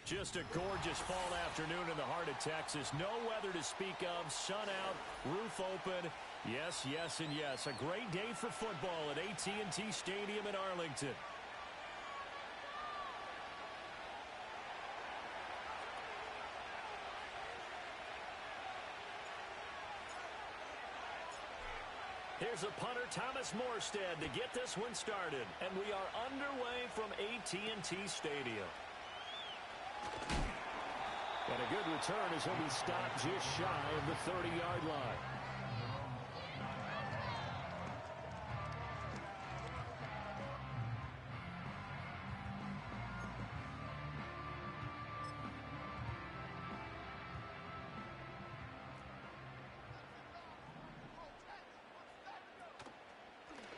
Just a gorgeous fall afternoon in the heart of Texas. No weather to speak of. Sun out, roof open. Yes, yes, and yes. A great day for football at AT&T Stadium in Arlington. Here's a punter, Thomas Morstead, to get this one started. And we are underway from AT&T Stadium. And a good return as he'll be stopped just shy of the 30-yard line.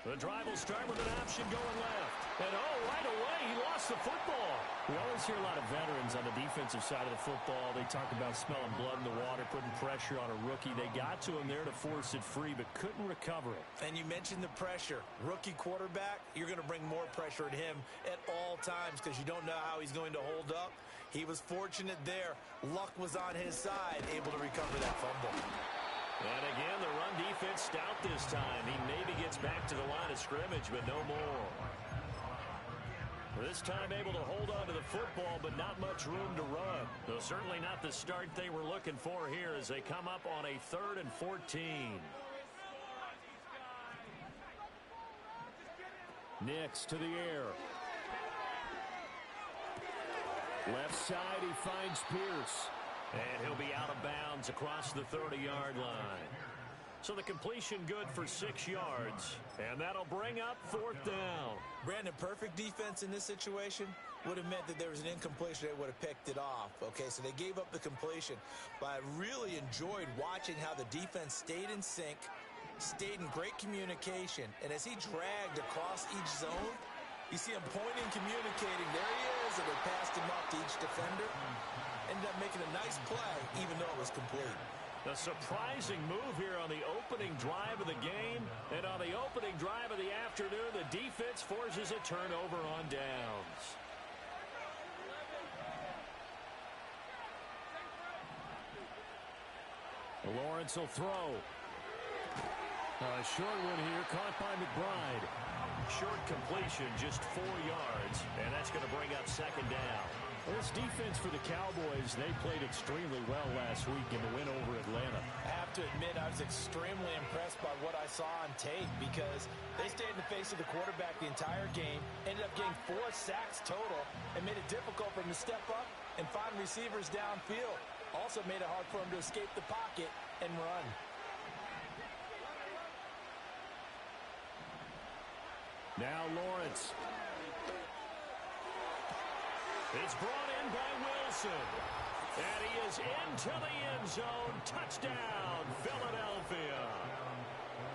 The drive will start with an option going left. And, right away, he lost the football. We always hear a lot of veterans on the defensive side of the football. They talk about smelling blood in the water, putting pressure on a rookie. They got to him there to force it free, but couldn't recover it. And you mentioned the pressure. Rookie quarterback, you're going to bring more pressure at him at all times because you don't know how he's going to hold up. He was fortunate there. Luck was on his side, able to recover that fumble. And again, the run defense stout this time. He maybe gets back to the line of scrimmage, but no more. This time able to hold on to the football, but not much room to run. Though certainly not the start they were looking for here as they come up on a 3rd and 14. Nix to the air. Left side, he finds Pierce. And he'll be out of bounds across the 30-yard line. So the completion good for 6 yards. And that'll bring up 4th down. Brandon, perfect defense in this situation would have meant that there was an incompletion. They would have picked it off. Okay, so they gave up the completion. But I really enjoyed watching how the defense stayed in sync, stayed in great communication. And as he dragged across each zone, you see him pointing, communicating. There he is, and they passed him up to each defender. Ended up making a nice play, even though it was complete. A surprising move here on the opening drive of the game. And on the opening drive of the afternoon, the defense forces a turnover on downs. Lawrence will throw. A short one here, caught by McBride. Short completion, just 4 yards, and that's going to bring up 2nd down. This defense for the Cowboys, they played extremely well last week in the win over Atlanta. I have to admit, I was extremely impressed by what I saw on tape because they stayed in the face of the quarterback the entire game, ended up getting 4 sacks total, and made it difficult for him to step up and find receivers downfield. Also made it hard for him to escape the pocket and run. Now Lawrence. It's brought in by Wilson. And he is into the end zone. Touchdown, Philadelphia.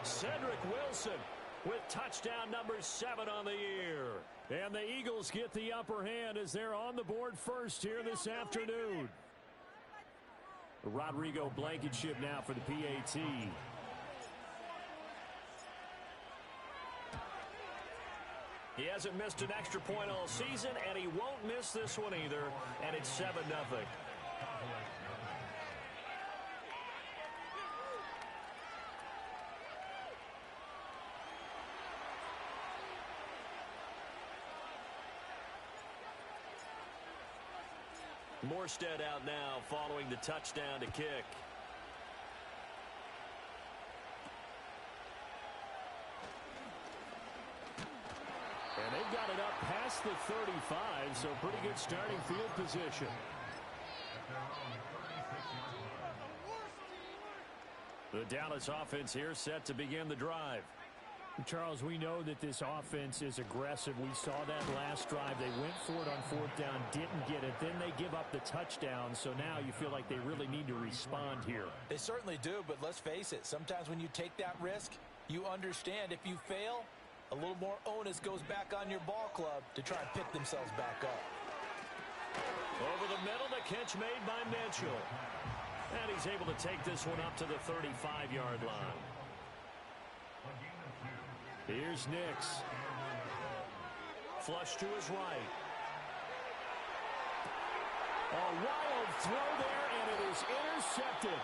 Cedric Wilson with touchdown number 7 on the year. And the Eagles get the upper hand as they're on the board first here this afternoon. Rodrigo Blankenship now for the PAT. He hasn't missed an extra point all season, and he won't miss this one either, and it's 7-0. Morstead out now following the touchdown to kick. And they've got it up past the 35, so pretty good starting field position. The Dallas offense here set to begin the drive. Charles, we know that this offense is aggressive. We saw that last drive. They went for it on 4th down, didn't get it. Then they give up the touchdown, so now you feel like they really need to respond here. They certainly do, but let's face it. Sometimes when you take that risk, you understand if you fail, a little more onus goes back on your ball club to try and pick themselves back up. Over the middle, the catch made by Mitchell. And he's able to take this one up to the 35-yard line. Here's Nix. Flush to his right. A wild throw there, and it is intercepted.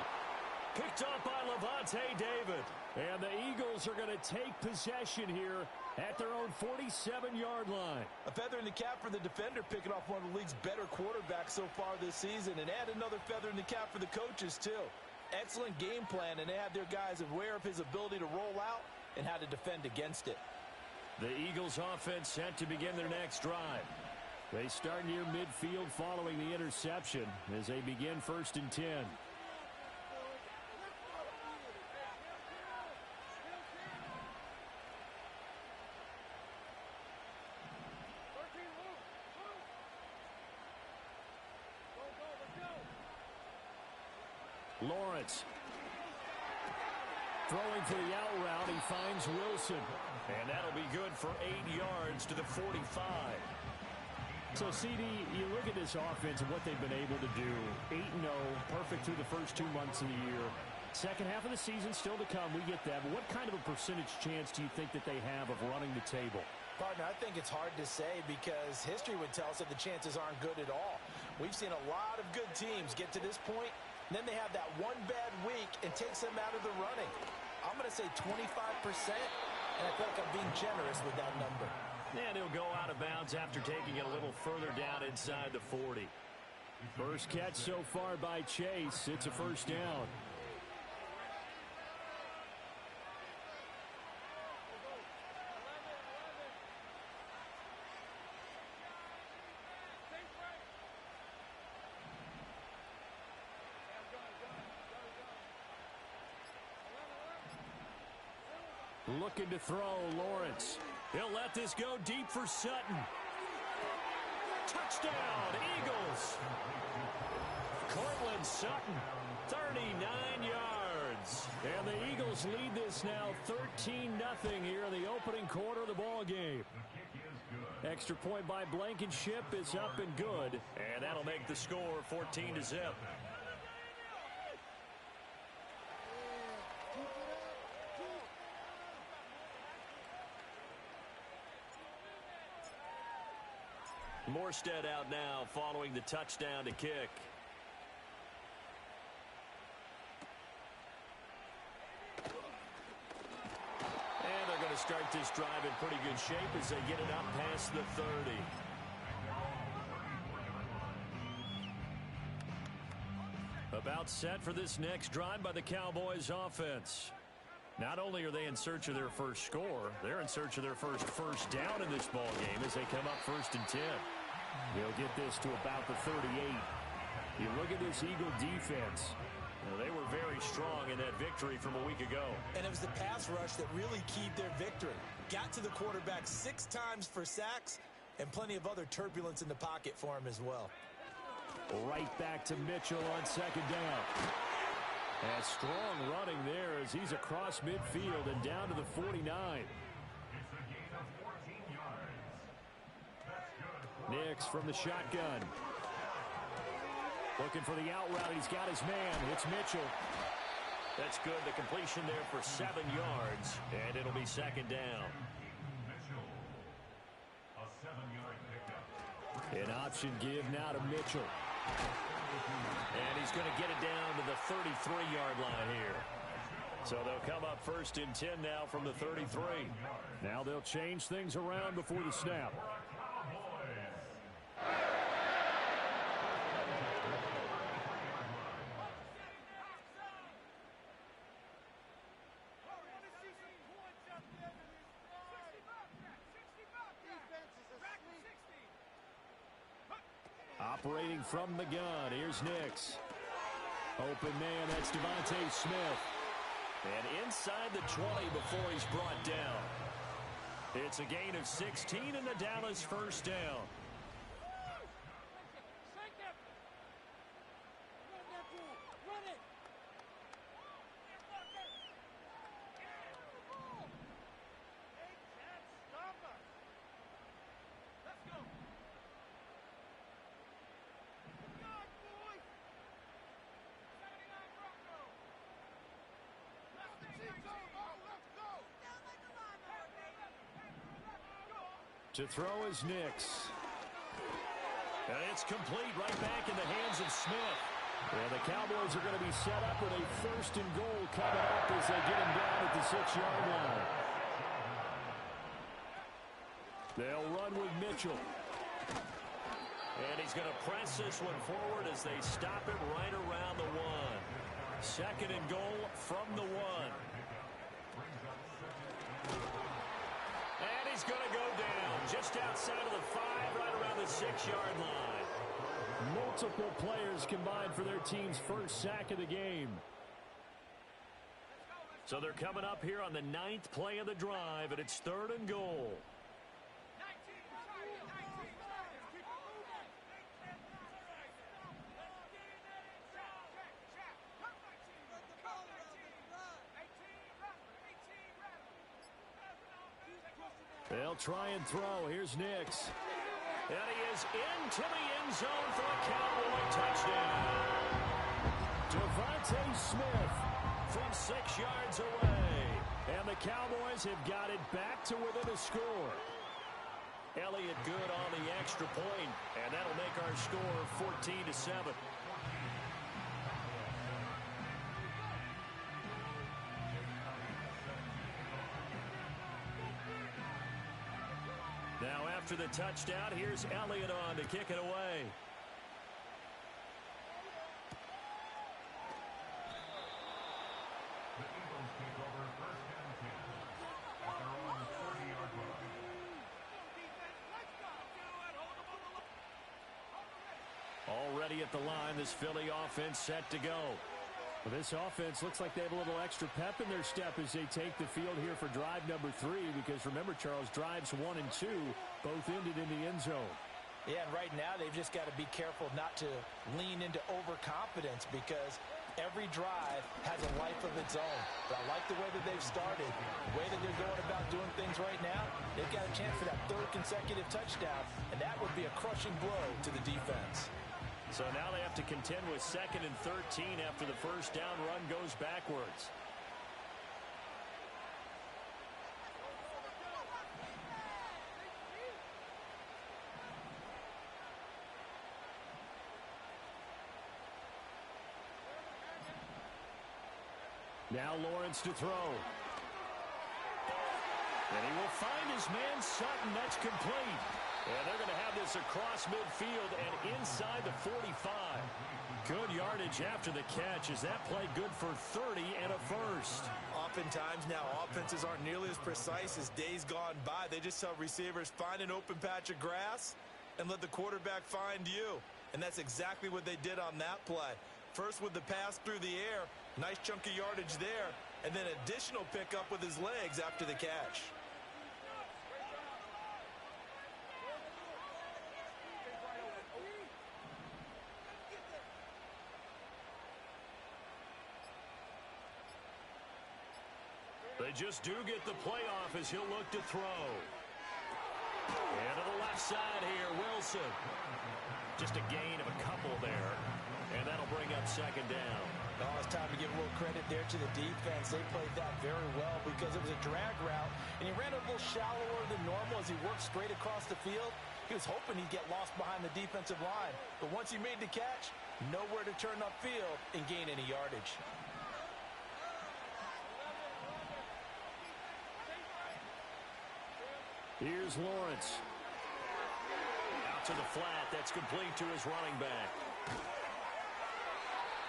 Picked up by Levante David. And the Eagles are going to take possession here at their own 47-yard line. A feather in the cap for the defender, picking off one of the league's better quarterbacks so far this season, and add another feather in the cap for the coaches, too. Excellent game plan, and they have their guys aware of his ability to roll out and how to defend against it. The Eagles offense set to begin their next drive. They start near midfield following the interception as they begin 1st and 10. Lawrence throwing for the out route. He finds Wilson. And that'll be good for 8 yards to the 45. So, CD, you look at this offense and what they've been able to do. 8-0, perfect through the first 2 months of the year. Second half of the season still to come. We get that. But what kind of a percentage chance do you think that they have of running the table? Partner, I think it's hard to say because history would tell us that the chances aren't good at all. We've seen a lot of good teams get to this point, and then they have that one bad week and takes them out of the running. I'm going to say 25%, and I feel like I'm being generous with that number. And he'll go out of bounds after taking it a little further down inside the 40. First catch so far by Chase. It's a first down. Looking to throw, Lawrence. He'll let this go deep for Sutton. Touchdown, Eagles. Cortland Sutton, 39 yards. And the Eagles lead this now 13-0 here in the opening quarter of the ball game. Extra point by Blankenship is up and good. And that'll make the score 14-0. Morstead out now following the touchdown to kick. And they're going to start this drive in pretty good shape as they get it up past the 30. About set for this next drive by the Cowboys offense. Not only are they in search of their first score, they're in search of their first down in this ball game as they come up 1st and 10. They'll get this to about the 38. You look at this Eagle defense. Well, they were very strong in that victory from a week ago. And it was the pass rush that really keyed their victory. Got to the quarterback 6 times for sacks and plenty of other turbulence in the pocket for him as well. Right back to Mitchell on 2nd down. And strong running there as he's across midfield and down to the 49. Nix from the shotgun. Looking for the out route. He's got his man. It's Mitchell. That's good. The completion there for 7 yards. And it'll be 2nd down. An option give now to Mitchell. And he's going to get it down to the 33-yard line here. So they'll come up 1st and 10 now from the 33. Now they'll change things around before the snap. Operating from the gun, here's Nix. Open man, that's Devontae Smith. And inside the 20 before he's brought down. It's a gain of 16 and the Dallas first down. To throw is Nix. And it's complete right back in the hands of Smith. And the Cowboys are going to be set up with a 1st and goal coming up as they get him down at the 6-yard line. They'll run with Mitchell. And he's going to press this one forward as they stop it right around the 1. 2nd and goal from the 1. And he's going to go down just outside of the 5, right around the 6-yard line. Multiple players combined for their team's first sack of the game. So they're coming up here on the 9th play of the drive, and it's 3rd and goal. They'll try and throw. Here's Nix. And he is into the end zone for a Cowboy touchdown. Devontae Smith from 6 yards away. And the Cowboys have got it back to within a score. Elliott good on the extra point, and that'll make our score 14-7. Now after the touchdown, here's Elliott on to kick it away. Already at the line, this Philly offense set to go. Well, this offense looks like they have a little extra pep in their step as they take the field here for drive number 3, because remember, Charles, drives 1 and 2 both ended in the end zone. Yeah, and right now they've just got to be careful not to lean into overconfidence, because every drive has a life of its own. But I like the way that they've started, the way that they're going about doing things right now. They've got a chance for that 3rd consecutive touchdown, and that would be a crushing blow to the defense. So now they have to contend with 2nd and 13 after the first down run goes backwards. Now Lawrence to throw. And he will find his man Sutton. That's complete. And they're going to have this across midfield and inside the 45. Good yardage after the catch. Is that play good for 30 and a first? Oftentimes now offenses aren't nearly as precise as days gone by. They just tell receivers, find an open patch of grass and let the quarterback find you. And that's exactly what they did on that play. First with the pass through the air, nice chunky yardage there, and then additional pickup with his legs after the catch. They just do get the playoff as he'll look to throw. And to the left side here, Wilson. Just a gain of a couple there. And that'll bring up 2nd down. Oh, it's time to give a little credit there to the defense. They played that very well because it was a drag route, and he ran a little shallower than normal as he worked straight across the field. He was hoping he'd get lost behind the defensive line. But once he made the catch, nowhere to turn upfield and gain any yardage. Here's Lawrence. Out to the flat. That's complete to his running back.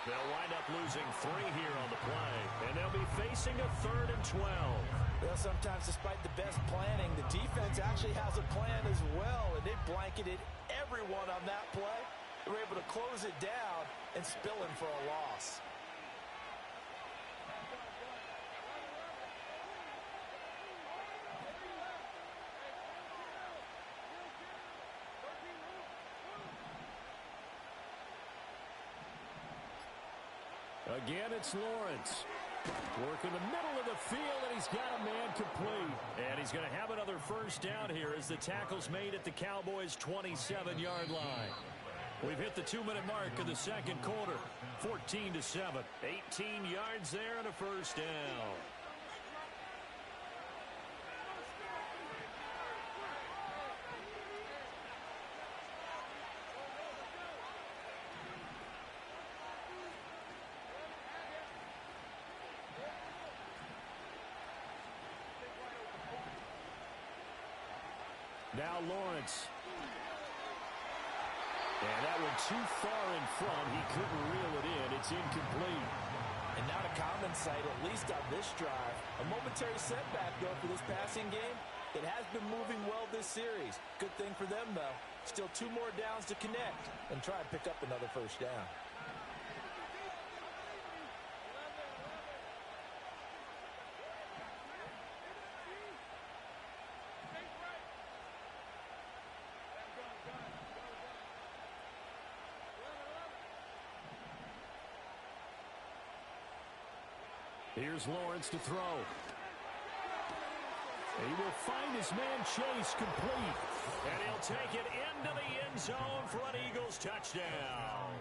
They'll wind up losing 3 here on the play. And they'll be facing a 3rd and 12. Well, sometimes despite the best planning, the defense actually has a plan as well. And they blanketed everyone on that play. They were able to close it down and spill in for a loss. Again, it's Lawrence. Working the middle of the field, and he's got a man complete. And he's going to have another first down here as the tackle's made at the Cowboys' 27-yard line. We've hit the 2-minute mark of the 2nd quarter. 14-7. 18 yards there and a first down. Now Lawrence. And that went too far in front. He couldn't reel it in. It's incomplete. And not a common sight, at least on this drive. A momentary setback, though, for this passing game. It has been moving well this series. Good thing for them, though. Still 2 more downs to connect and try and pick up another first down. Here's Lawrence to throw. He will find his man Chase complete. And he'll take it into the end zone for an Eagles touchdown.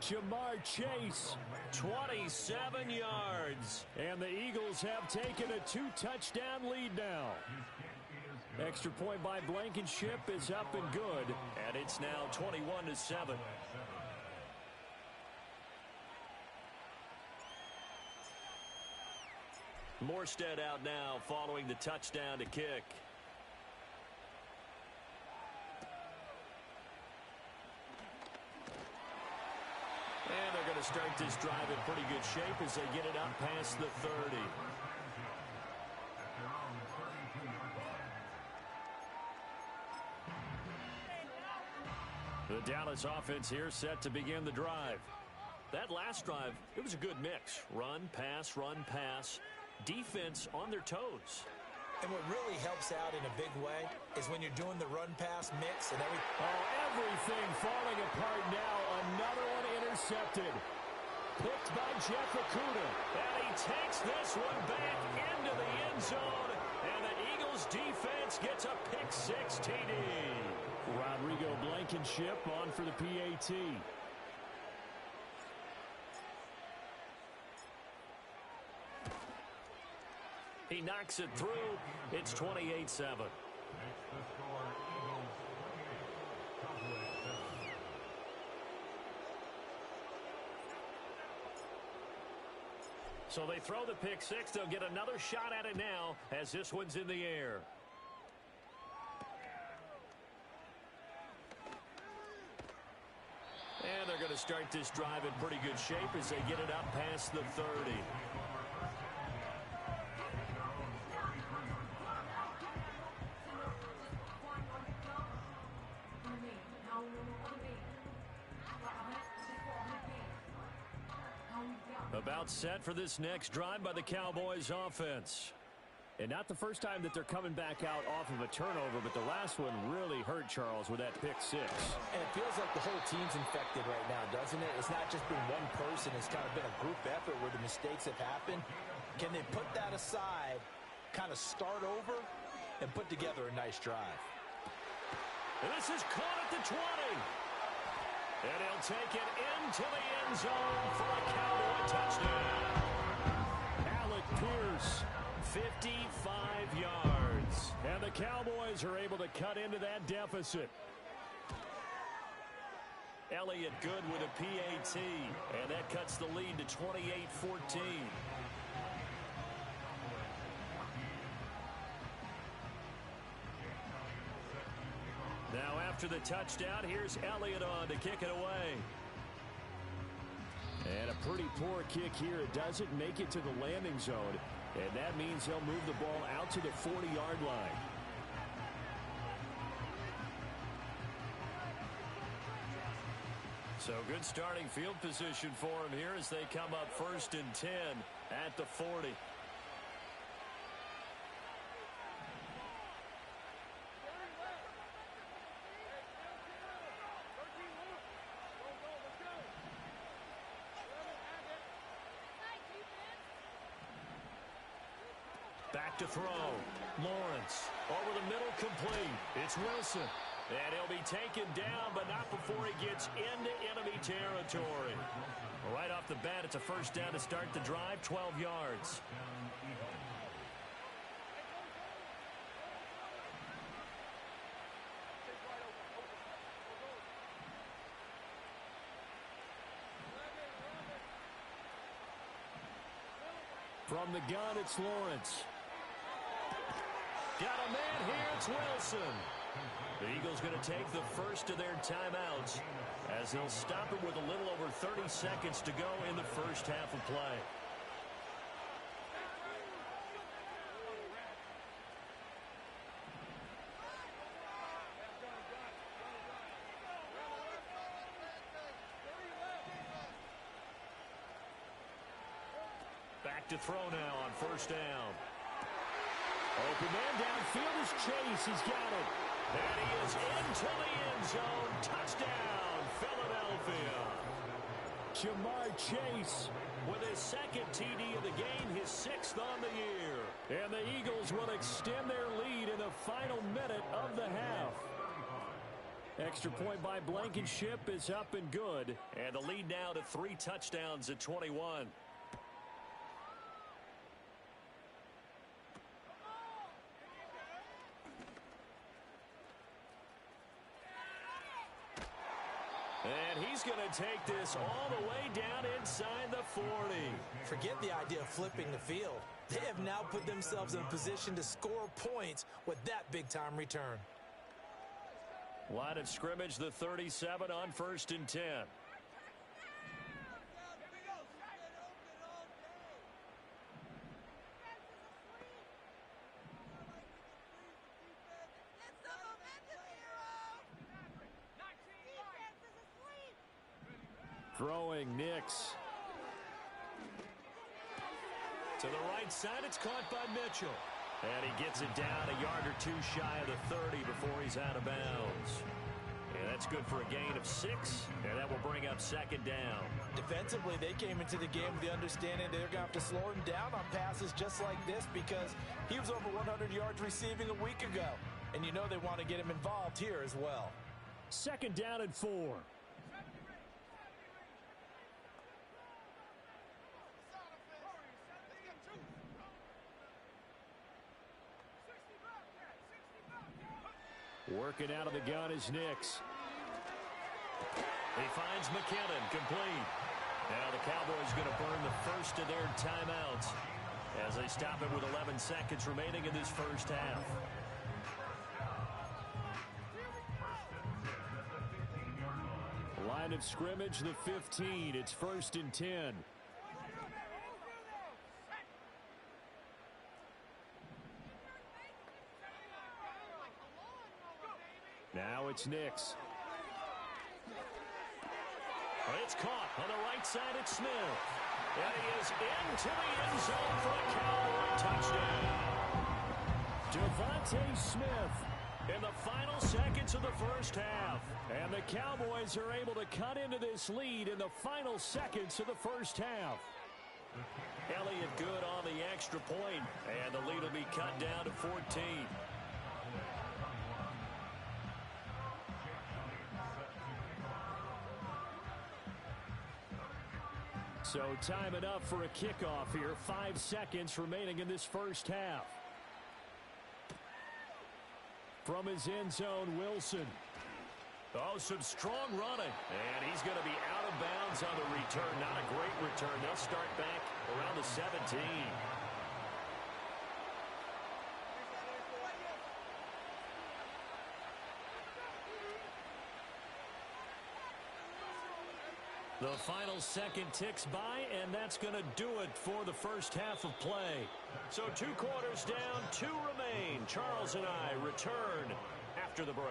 Jamar Chase. 27 yards. And the Eagles have taken a 2-touchdown lead now. Extra point by Blankenship is up and good. And it's now 21-7. Morstead out now following the touchdown to kick. And they're going to start this drive in pretty good shape as they get it up past the 30. The Dallas offense here set to begin the drive. That last drive, it was a good mix. Run, pass, run, pass. Defense on their toes. And what really helps out in a big way is when you're doing the run-pass mix and everything. Oh, everything falling apart now. Another one intercepted. Picked by Jeff Okudah. And he takes this one back into the end zone. And the Eagles defense gets a pick-6 TD. Rodrigo Blankenship on for the PAT. He knocks it through. It's 28-7. So they throw the pick-6. They'll get another shot at it now as this one's in the air. And they're going to start this drive in pretty good shape as they get it up past the 30. About set for this next drive by the Cowboys offense. And not the first time that they're coming back out off of a turnover, but the last one really hurt Charles with that pick-6. And it feels like the whole team's infected right now, doesn't it? It's not just been one person. It's kind of been a group effort where the mistakes have happened. Can they put that aside, kind of start over, and put together a nice drive? And this is caught at the 20. And he'll take it into the end zone for a Cowboy touchdown. Alec Pierce. 55 yards. And the Cowboys are able to cut into that deficit. Elliott good with a PAT. And that cuts the lead to 28-14. Now after the touchdown, here's Elliott on to kick it away. And a pretty poor kick here. It doesn't make it to the landing zone. And that means he'll move the ball out to the 40-yard line. So good starting field position for him here as they come up 1st and 10 at the 40. Back to throw. Lawrence over the middle, complete. It's Wilson. And he'll be taken down, but not before he gets into enemy territory. Right off the bat, it's a first down to start the drive, 12 yards. From the gun, it's Lawrence. Got a man here it's Wilson. The Eagles going to take the first of their timeouts as they'll stop it with a little over 30 seconds to go in the first half of play. Back to throw now on first down. Open man downfield is Chase. He's got it. And he is into the end zone. Touchdown, Philadelphia. Jamar Chase with his second TD of the game, his 6th on the year. And the Eagles will extend their lead in the final minute of the half. Extra point by Blankenship is up and good. And the lead now to 3 touchdowns at 21. And he's going to take this all the way down inside the 40. Forget the idea of flipping the field. They have now put themselves in a position to score points with that big-time return. Line of scrimmage, the 37 on 1st and 10. Throwing Nix. To the right side, it's caught by Mitchell. And he gets it down a yard or 2 shy of the 30 before he's out of bounds. And that's good for a gain of 6, and that will bring up 2nd down. Defensively, they came into the game with the understanding they're going to have to slow him down on passes just like this because he was over 100 yards receiving a week ago. And you know they want to get him involved here as well. 2nd down and 4. Working out of the gun is Nix. He finds McKinnon, complete. Now the Cowboys going to burn the first of their timeouts as they stop it with 11 seconds remaining in this first half. Line of scrimmage, the 15. It's 1st and 10. Now it's Nix. It's caught on the right side. It's Smith. And he is into the end zone for a Cowboy touchdown. Devontae Smith In the final seconds of the first half. And the Cowboys are able to cut into this lead in the final seconds of the first half. Elliott good on the extra point, and the lead will be cut down to 14. So time enough for a kickoff here. 5 seconds remaining in this first half. From his end zone, Wilson. Oh, some strong running. And he's going to be out of bounds on the return. Not a great return. They'll start back around the 17. The final second ticks by, and that's going to do it for the first half of play. So 2 quarters down, 2 remain. Charles and I return after the break.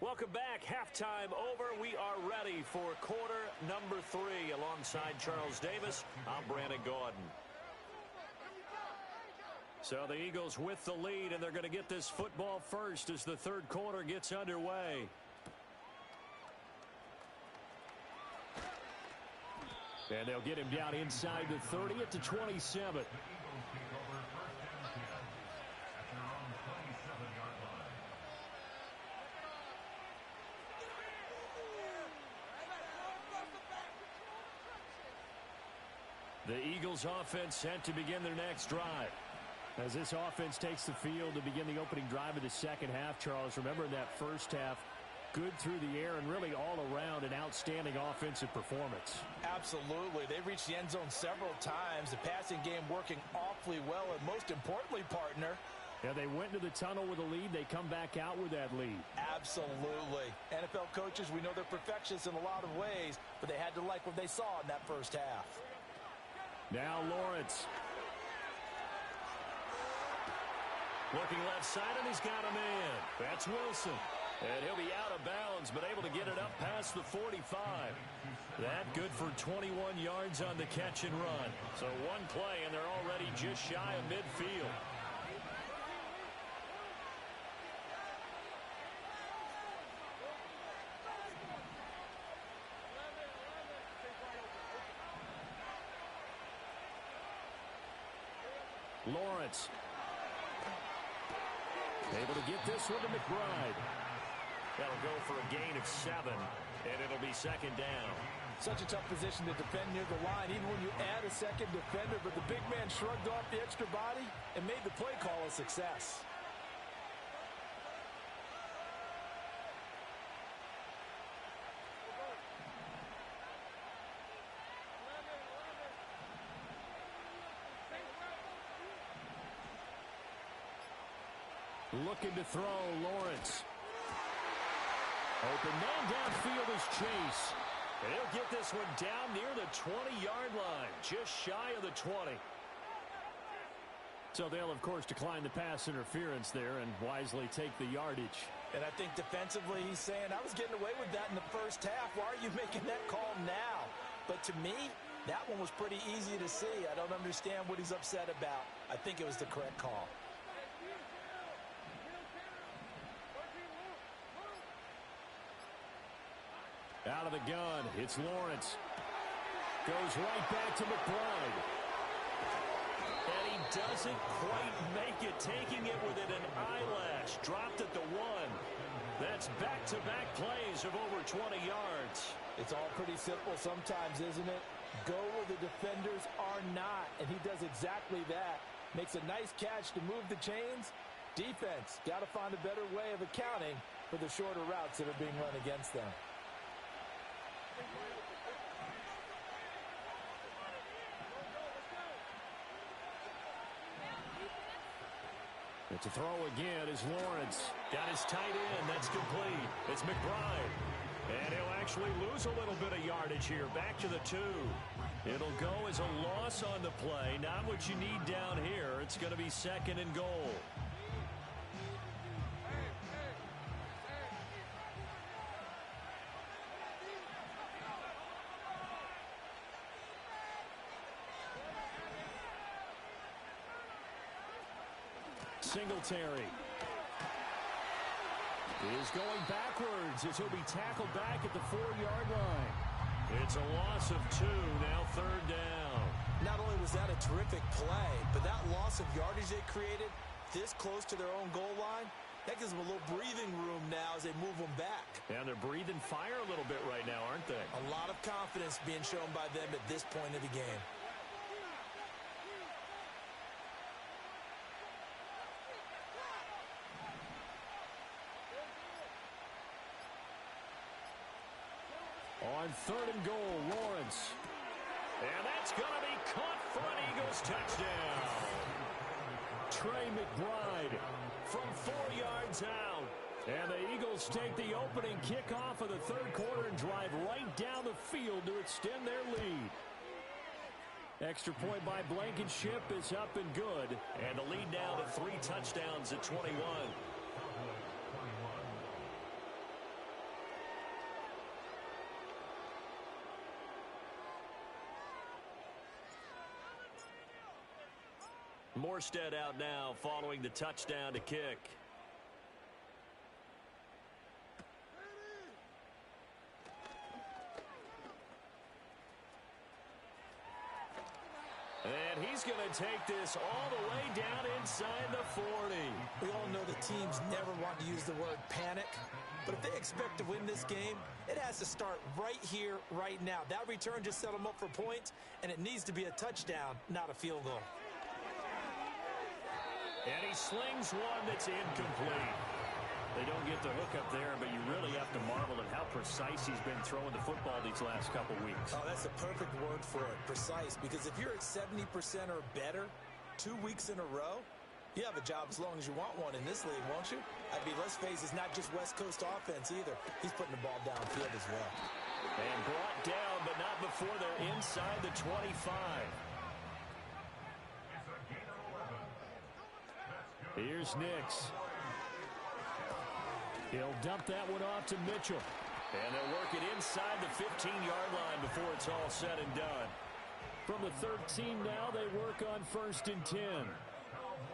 Welcome back. Halftime over. We are ready for quarter number 3. Alongside Charles Davis, I'm Brandon Gordon. So the Eagles with the lead, and they're going to get this football first as the third quarter gets underway. And they'll get him down inside the 30 at the 27. The Eagles offense set to begin their next drive. As this offense takes the field to begin the opening drive of the second half, Charles, remember in that first half, good through the air and really all around an outstanding offensive performance. Absolutely. They reached the end zone several times. The passing game working awfully well. And most importantly, partner, yeah, they went into the tunnel with a lead. They come back out with that lead. Absolutely. NFL coaches, we know they're perfectionists in a lot of ways, but they had to like what they saw in that first half. Now Lawrence. Looking left side, and he's got a man. That's Wilson. And he'll be out of bounds, but able to get it up past the 45. That good for 21 yards on the catch and run. So one play, and they're already just shy of midfield. Lawrence. Able to get this one to McBride. That'll go for a gain of 7, and it'll be second down. Such a tough position to defend near the line, even when you add a second defender, but the big man shrugged off the extra body and made the play call a success. Looking to throw, Lawrence. Open man downfield is Chase. And he'll get this one down near the 20-yard line, just shy of the 20. So they'll, of course, decline the pass interference there and wisely take the yardage. And I think defensively he's saying, I was getting away with that in the first half. Why are you making that call now? But to me, that one was pretty easy to see. I don't understand what he's upset about. I think it was the correct call. Out of the gun, it's Lawrence. Goes right back to McBride. And he doesn't quite make it, taking it within an eyelash. Dropped at the 1. That's back-to-back plays of over 20 yards. It's all pretty simple sometimes, isn't it? Go where the defenders are not, and he does exactly that. Makes a nice catch to move the chains. Defense, got to find a better way of accounting for the shorter routes that are being run against them. It's a throw again is Lawrence. Got his tight end. That's complete. It's McBride. And he'll actually lose a little bit of yardage here. Back to the 2. It'll go as a loss on the play. Not what you need down here. It's going to be second and goal. Singletary is going backwards as he'll be tackled back at the 4-yard line. It's a loss of 2, now third down. Not only was that a terrific play, but that loss of yardage they created this close to their own goal line, that gives them a little breathing room now as they move them back. And they're breathing fire a little bit right now, aren't they? A lot of confidence being shown by them at this point of the game. On third and goal, Lawrence. And that's going to be caught for an Eagles touchdown. Trey McBride from 4 yards out. And the Eagles take the opening kickoff of the third quarter and drive right down the field to extend their lead. Extra point by Blankenship is up and good. And the lead now to 3 touchdowns at 21. Morstead out now following the touchdown to kick. And he's going to take this all the way down inside the 40. We all know the teams never want to use the word panic, but if they expect to win this game, it has to start right here, right now. That return just set them up for points, and it needs to be a touchdown, not a field goal. And he slings one that's incomplete. They don't get the hook up there, but you really have to marvel at how precise he's been throwing the football these last couple weeks. Oh, that's the perfect word for it, precise. Because if you're at 70% or better 2 weeks in a row, you have a job as long as you want one in this league, won't you? I mean, let's face it, it's not just West Coast offense either. He's putting the ball downfield as well. And brought down, but not before they're inside the 25. Here's Nix. He'll dump that one off to Mitchell. And they'll work it inside the 15-yard line before it's all said and done. From the 13 now, they work on 1st and 10.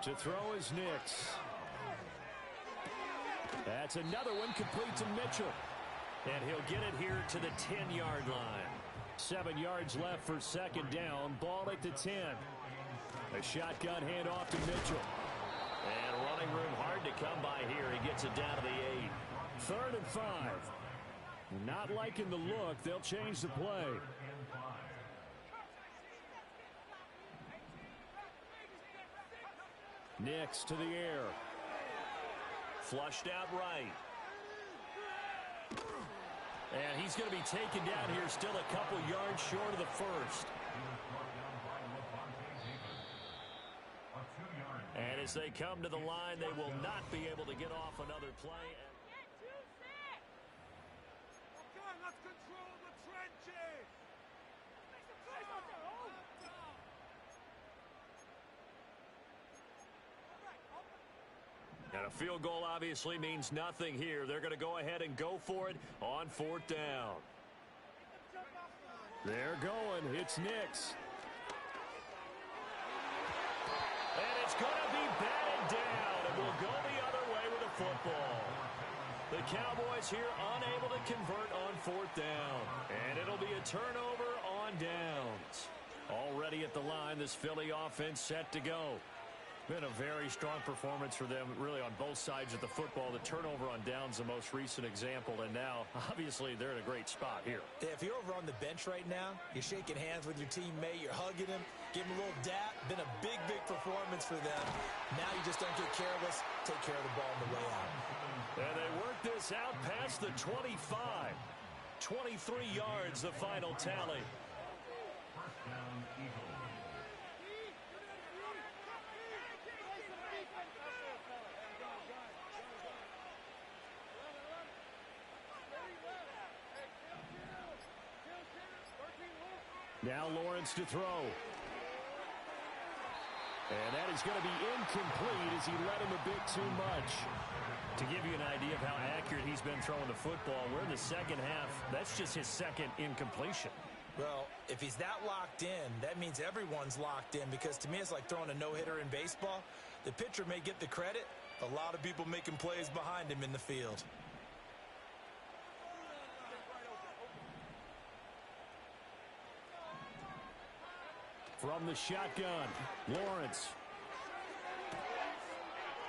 To throw is Nix. That's another one complete to Mitchell. And he'll get it here to the 10-yard line. 7 yards left for 2nd down. Ball at the 10. A shotgun handoff to Mitchell. And running room hard to come by here. He gets it down to the 8. 3rd and 5. Not liking the look. They'll change the play. Nix to the air. Flushed out right. And he's going to be taken down here still a couple yards short of the first. And as they come to the line, they will not be able to get off another play. Let's control the trenches. And a field goal obviously means nothing here. They're going to go ahead and go for it on 4th down. They're going. It's Nix. And it's going to be batted down, and we'll go the other way with the football. The Cowboys here unable to convert on 4th down. And it'll be a turnover on downs. Already at the line, this Philly offense set to go. Been a very strong performance for them, really, on both sides of the football. The turnover on downs, the most recent example, and now, obviously, they're in a great spot here. Yeah, if you're over on the bench right now, you're shaking hands with your teammate, you're hugging him, giving him a little dap. Been a big, big performance for them. Now you just don't get careless. Take care of the ball on the way out. And they work this out past the 25. 23 yards, the final tally. Now Lawrence to throw. And that is going to be incomplete as he led him a bit too much. To give you an idea of how accurate he's been throwing the football, we're in the second half. That's just his second incompletion. Well, if he's that locked in, that means everyone's locked in, because to me it's like throwing a no-hitter in baseball. The pitcher may get the credit. A lot of people making plays behind him in the field. From the shotgun, Lawrence.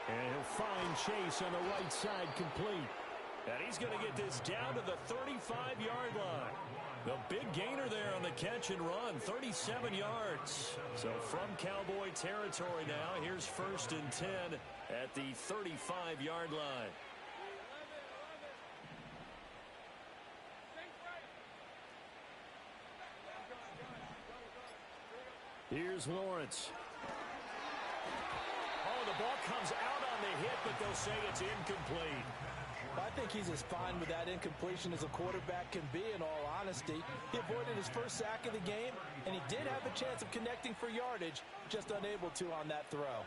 And he'll find Chase on the right side, complete. And he's going to get this down to the 35-yard line. The big gainer there on the catch and run, 37 yards. So from Cowboy territory now, here's 1st and 10 at the 35-yard line. Here's Lawrence. Oh, the ball comes out on the hit, but they'll say it's incomplete. I think he's as fine with that incompletion as a quarterback can be, in all honesty. He avoided his first sack of the game, and he did have a chance of connecting for yardage, just unable to on that throw.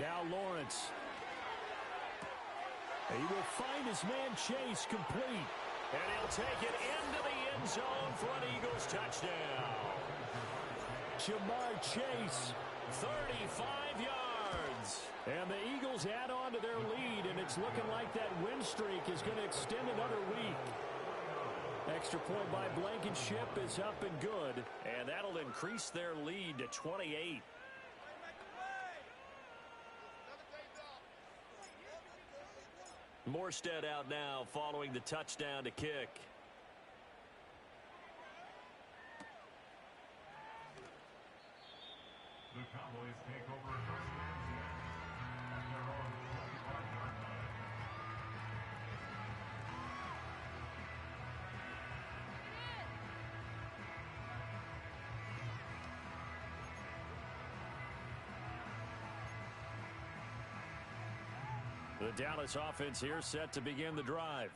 Now Lawrence. He will find his man Chase, complete. And he'll take it into the end zone for an Eagles touchdown. Jamar Chase. 35 yards. And the Eagles add on to their lead, and it's looking like that win streak is going to extend another week. Extra point by Blankenship is up and good. And that'll increase their lead to 28. Morstead out now following the touchdown to kick. Cowboys take over first and 10 at their own 25-yard line. The Dallas offense here set to begin the drive.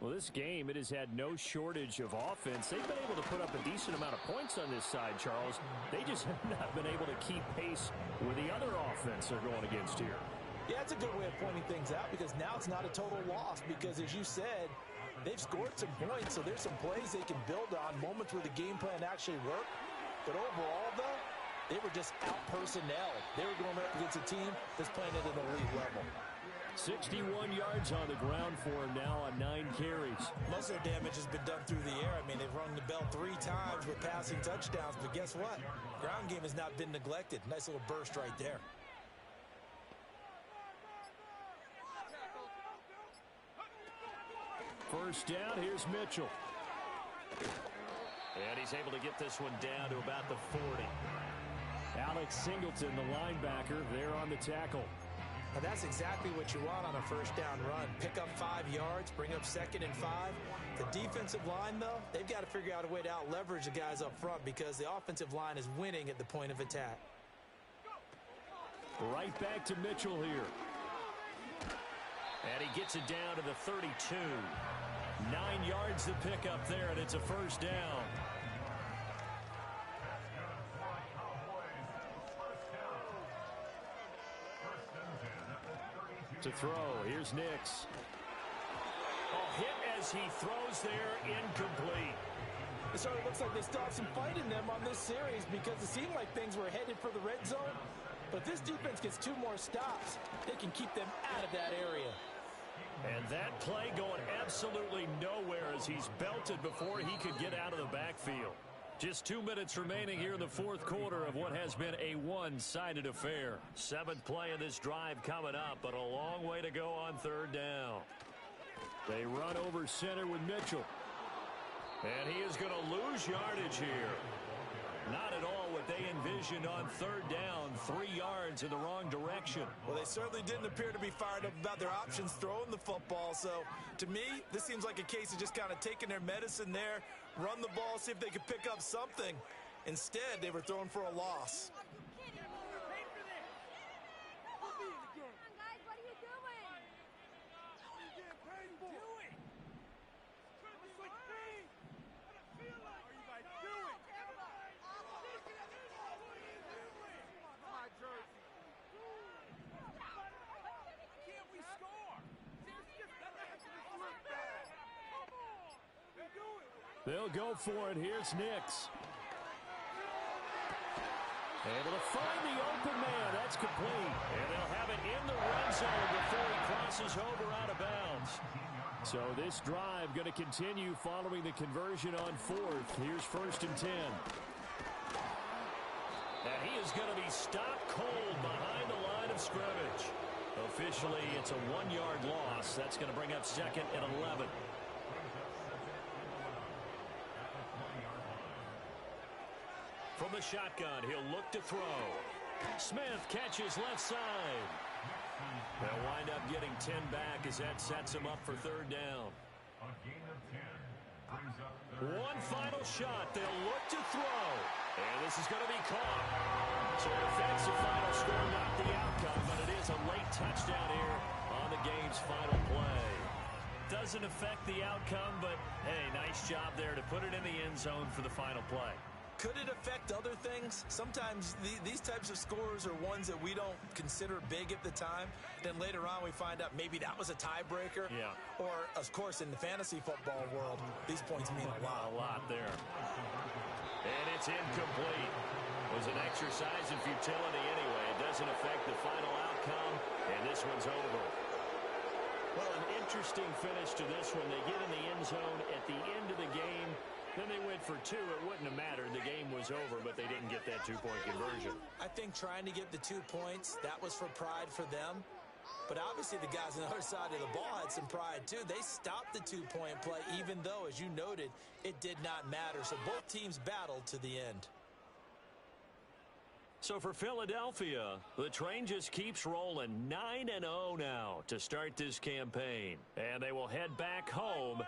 Well, this game, it has had no shortage of offense. They've been able to put up a decent amount of points on this side, Charles. They just have not been able to keep pace with the other offense they're going against here. Yeah, it's a good way of pointing things out because now it's not a total loss because, as you said, they've scored some points, so there's some plays they can build on, moments where the game plan actually worked. But overall, though, they were just out-personnel. They were going up against a team that's playing at an elite level. 61 yards on the ground for him now on 9 carries. Most of their damage has been done through the air. I mean, they've rung the bell 3 times with passing touchdowns, but guess what? Ground game has not been neglected. Nice little burst right there. First down, here's Mitchell. And he's able to get this one down to about the 40. Alex Singleton, the linebacker, there on the tackle. Now that's exactly what you want on a first down run. Pick up 5 yards, bring up 2nd and 5. The defensive line, though, they've got to figure out a way to out-leverage the guys up front because the offensive line is winning at the point of attack. Right back to Mitchell here. And he gets it down to the 32. 9 yards to pick up there, and it's a first down. To throw, here's Nix. Oh, hit as he throws there, incomplete. It sort of looks like they still have some fight in them on this series because it seemed like things were headed for the red zone. But this defense gets 2 more stops. They can keep them out of that area. And that play going absolutely nowhere as he's belted before he could get out of the backfield. Just 2 minutes remaining here in the fourth quarter of what has been a one-sided affair. 7th play of this drive coming up, but a long way to go on 3rd down. They run over center with Mitchell. And he is going to lose yardage here. Not at all what they envisioned on 3rd down. 3 yards in the wrong direction. Well, they certainly didn't appear to be fired up about their options throwing the football. So, to me, this seems like a case of just kind of taking their medicine there, run the ball, see if they could pick up something. Instead, they were throwing for a loss. They'll go for it. Here's Nix. Able to find the open man. That's complete. And they'll have it in the red zone before he crosses over out of bounds. So this drive going to continue following the conversion on 4th. Here's 1st and 10. And he is going to be stopped cold behind the line of scrimmage. Officially, it's a 1-yard loss. That's going to bring up 2nd and 11. From the shotgun, he'll look to throw. Smith catches left side. They'll wind up getting 10 back as that sets him up for 3rd down. A gain of 10 brings up One final shot. They'll look to throw. And this is going to be caught. So defensive final score, not the outcome, but it is a late touchdown here on the game's final play. Doesn't affect the outcome, but hey, nice job there to put it in the end zone for the final play. Could it affect other things? Sometimes these types of scores are ones that we don't consider big at the time. Then later on we find out maybe that was a tiebreaker. Yeah. Or, of course, in the fantasy football world, these points mean a lot. A lot there. And it's incomplete. It was an exercise in futility anyway. It doesn't affect the final outcome, and this one's over. Well, an interesting finish to this one. They get in the end zone at the end of the game. Then they went for 2. It wouldn't have mattered. The game was over, but they didn't get that 2-point conversion. I think trying to get the 2 points, that was for pride for them. But obviously the guys on the other side of the ball had some pride too. They stopped the 2-point play, even though, as you noted, it did not matter. So both teams battled to the end. So for Philadelphia, the train just keeps rolling. 9-0 now to start this campaign. And they will head back home